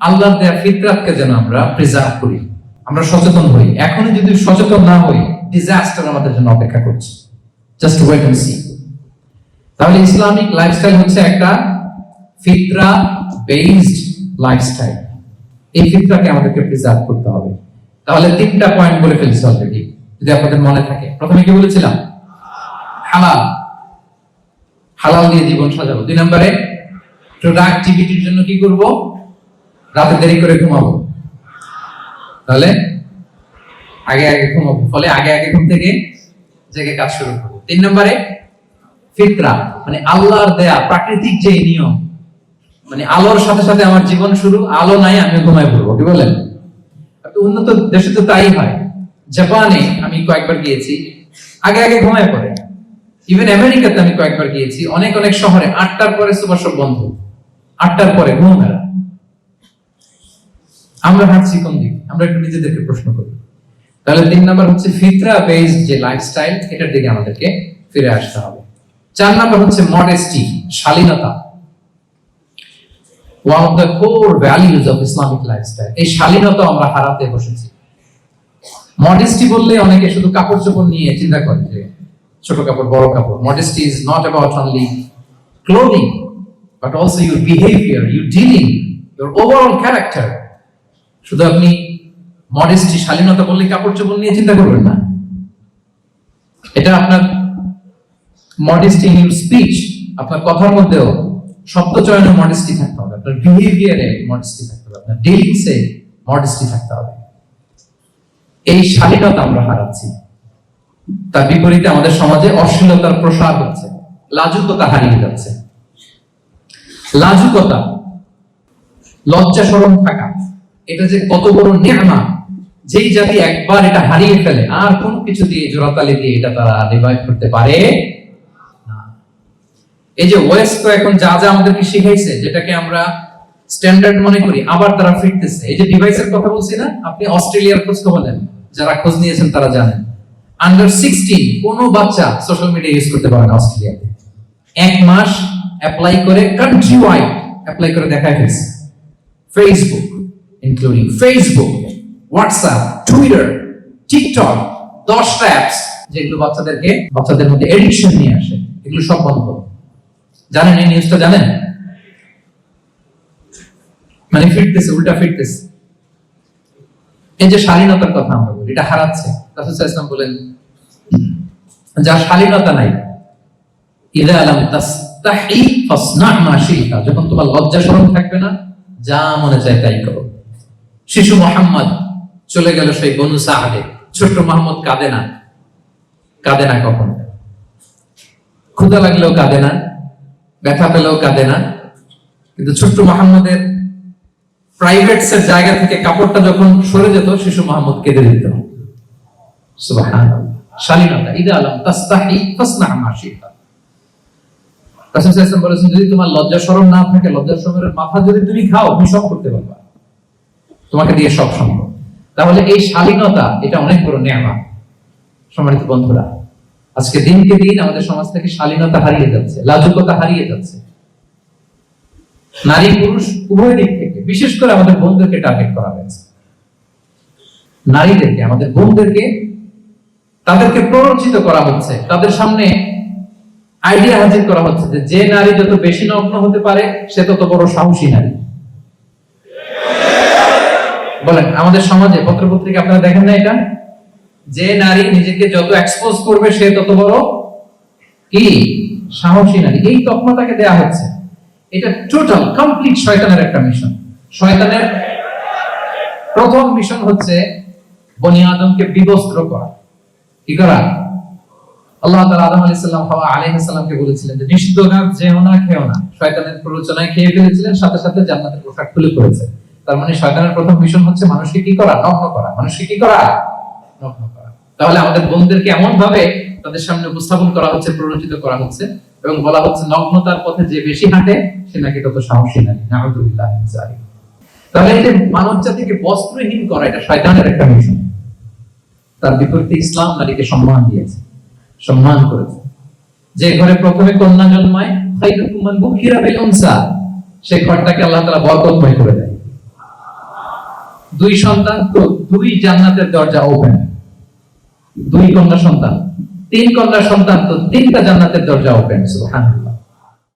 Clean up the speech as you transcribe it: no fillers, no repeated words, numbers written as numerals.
আল্লাহর দেয়া ফিতরাতকে যেন আমরা প্রিজার্ভ করি, আমরা সচেতন হই। এখনই যদি সচেতন না হই, ডিজাস্টার আমাদের জন্য অপেক্ষা করছে। Just wait and see. তাহলে ইসলামিক লাইফস্টাইল হচ্ছে একটা ফিতরা বেসড লাইফস্টাইল। এই ফিতরাকে আমাদেরকে প্রিজার্ভ করতে হবে। তাহলে তিনটা পয়েন্ট বলে ফেলছি অলরেডি, যদি আপনাদের মনে থাকে। প্রথমে কি বলেছিলাম? হালাল, হালাল দিয়ে জীবন সাজাবো। 2 নম্বরে প্রোডাক্টিভিটির জন্য কি করব? রাতে দেরি করে ঘুমাবো, তাহলে আগে আগে ঘুমাবো, ফলে আগে আগে ঘুম থেকে জেগে কাজ শুরু করবো। 3 নম্বরে ফিতরা, মানে আল্লাহর দেয়া প্রাকৃতিক যে নিয়ম, মানে আলোর সাথে সাথে আমার জীবন শুরু, আলো নাই আমি ঘুমায় পড়বো। কি বলেন? উন্নত দেশে তো তাই হয়। জাপানে আমি কয়েকবার গিয়েছি, আগে আগে ঘুমায় পড়ে। ইভেন আমেরিকাতে আমি কয়েকবার গিয়েছি, অনেক অনেক শহরে 8টার পরে সুপার শপ বন্ধ, 8টার পরে ঘুম মেলা। আমরা হাঁটছি কোন দিকে? আমরা একটু নিজেদেরকে প্রশ্ন করি। তাহলে 3 নাম্বার হচ্ছে ফিতরা বেসড যে লাইফস্টাইল, এটার দিকে আমাদেরকে ফিরে আসতে হবে। 4 নাম্বার হচ্ছে মডেস্টি, শালীনতা। One of the core values of Islamic lifestyle. এই শালীনতা আমরা হারাতে বসেছি। মডেস্টি বললে অনেকে শুধু কাপড় চোপড় নিয়ে চিন্তা করে, যে ছোট কাপড় বড় কাপড়। Modesty is not about only clothing, but also your behaviour, your dealing, your overall character. শুধু আপনি মডেস্টি, শালীনতা বললে কাপড় চোপড় নিয়ে চিন্তা করবেন না। এটা আপনার মডেস্টি ইন ইউর স্পিচ, আপনার কথার মধ্যেও শব্দ চয়নে মডেস্টি থাকতে হবে, আপনার বিহেভিয়ারে মডেস্টি থাকতে হবে, আপনার ডিলিংসে মডেস্টি থাকতে হবে। এই শালীনতা আমরা হারাচ্ছি। তার বিপরীতে আমাদের সমাজে অশ্লীলতার প্রসার হচ্ছে, লাজুকতা হারিয়ে যাচ্ছে। লাজুকতা, লজ্জা শরম থাকা, এটা যে কত বড় নেয়ামত। যেই জাতি একবার এটা হারিয়ে ফেলে, আর কোনো কিছু দিয়ে জোড়াতালি দিয়ে এটা তারা রিভাইভ করতে পারে না। এই যে ওয়েস্ট তো এখন যা যা আমাদেরকে শিখাইছে, যেটাকে আমরা স্ট্যান্ডার্ড মনে করি, আবার তারা ফিরতেছে। এই যে ডিভাইসের কথা বলছি না, আপনি অস্ট্রেলিয়ার খোঁজ খবর নেন, যারা খোঁজ নিয়েছেন তারা জানেন, আন্ডার 16 কোনো বাচ্চা সোশ্যাল মিডিয়া ইউজ করতে পারে না অস্ট্রেলিয়াতে। 1 মাস অ্যাপ্লাই করে, কান্ট্রি ওয়াইড অ্যাপ্লাই করে দেখায় ফেলছে। Facebook, including Facebook, WhatsApp, Twitter, TikTok, 10টা অ্যাপস যেগুলো বাচ্চাদের মধ্যে এডিকশন নিয়ে আসে, এগুলো সব বন্ধ। জানেন এই নিউজটা? জানেন? মানে ফিরতেছে, উল্টা ফিরতেছে। এই যে শালীনতার কথা আমরা বলি, এটা হারাচ্ছে। রাসূল সাল্লাল্লাহু আলাইহি ওয়াসাল্লাম বলেন, যার শালীনতা নাই, ইযা লাম তাসতাহি ফাসনা মা শি'তা, যখন তোমার লজ্জা শরম থাকবে না, যা মনে চায় তাই করো। শিশু মুহাম্মদ চলে গেল সেই বনু সা'দে, ছোট্ট মুহাম্মদ কাঁদে না, কাঁদে না কখনো। ক্ষুধা লাগলেও কাঁদে না, ব্যথা পেলেও কাঁদে না। কিন্তু ছোট্ট মুহাম্মদের প্রাইভেটসের জায়গা থেকে কাপড়টা যখন সরে যেত, শিশু মুহাম্মদ কেঁদে দিত। সুবহানাল্লাহ, শালীনতা। ইযা লাম তাসতাহি ফাসনা মা শি'তা। রাসূল সাল্লাল্লাহু আলাইহি ওয়াসাল্লাম বলেছেন, যদি তোমার লজ্জা শরম না থাকে, লজ্জা শরমের মাথা যদি তুমি খাও, তুমি সব করতে পারবা, তোমাকে দিয়ে সব সম্ভব। তাহলে এই শালীনতা, এটা অনেক বড় নেয়ামত। সম্মানিত বন্ধুরা, আজকে দিনকে দিন আমাদের সমাজ থেকে শালীনতা হারিয়ে যাচ্ছে, লাজুকতা হারিয়ে যাচ্ছে। নারী পুরুষ উভয় দিক থেকে, বিশেষ করে আমাদের বোনদেরকে টার্গেট করা হয়েছে। নারীদেরকে, আমাদের বোনদেরকে, তাদেরকে প্ররোচিত করা হচ্ছে, তাদের সামনে আইডিয়া হাজির করা হচ্ছে যে যে নারী যত বেশি নগ্ন হতে পারে, সে তত বড় সাহসী নারী। বলেন, আমাদের সমাজে পত্রপত্রিকা আপনারা দেখেন না এটা? যে নারী নিজেকে যত এক্সপোজ করবে, সে তত বড় কি সাহসী নারী। এই তকমা তাকে দেয়া হচ্ছে। এটা টোটাল কমপ্লিট শয়তানের একটা মিশন। শয়তানের প্রথম মিশন হচ্ছে বনি আদমকে বিবস্ত্র করা। কি করা? আল্লাহ তাআলা আদম আলাইহিস সালাম, হাওয়া আলাইহিস সালামকে বলেছিলেন যে নিষিদ্ধ গাছ যেও না, খেও না। শয়তানের প্ররোচনায় খেয়ে ফেলেছিলেন, সাথে সাথে জান্নাতের পোশাক খুলে পড়েছে। তার মানে শয়তানের প্রথম মিশন হচ্ছে মানুষকে কি করা? নগ্ন করা। মানুষকে কি করা? নগ্ন করা। তাহলে আমাদের বোনদেরকে এমন ভাবে তাদের সামনে উপস্থাপন করা হচ্ছে, প্ররোচিত করা হচ্ছে, এবং বলা হচ্ছে নগ্নতার পথে যে বেশি হাঁটে, সে নাকি তত সাহসী নারী। নাউযুবিল্লাহি মিন যালিক। তাহলে এই যে মানব জাতিকে বস্ত্রহীন করা, এটা শয়তানের একটা মিশন। তার বিপরীতে ইসলাম নারীকে সম্মান দিয়েছে, সম্মান করেছে। যে ঘরে প্রথমে কন্যা জন্মায়, খায়রুকুম মান বুকিরা বিল উনসা, সেই ঘরটাকে আল্লাহ তাআলা বরকতময় করে দেয়। দুই সন্তান তো দুই জান্নাতের দরজা ওপেন। দুই কন্যা সন্তান, তিন কন্যা সন্তান তো তিনটা জান্নাতের দরজা ওপেন। সুবহানাল্লাহ।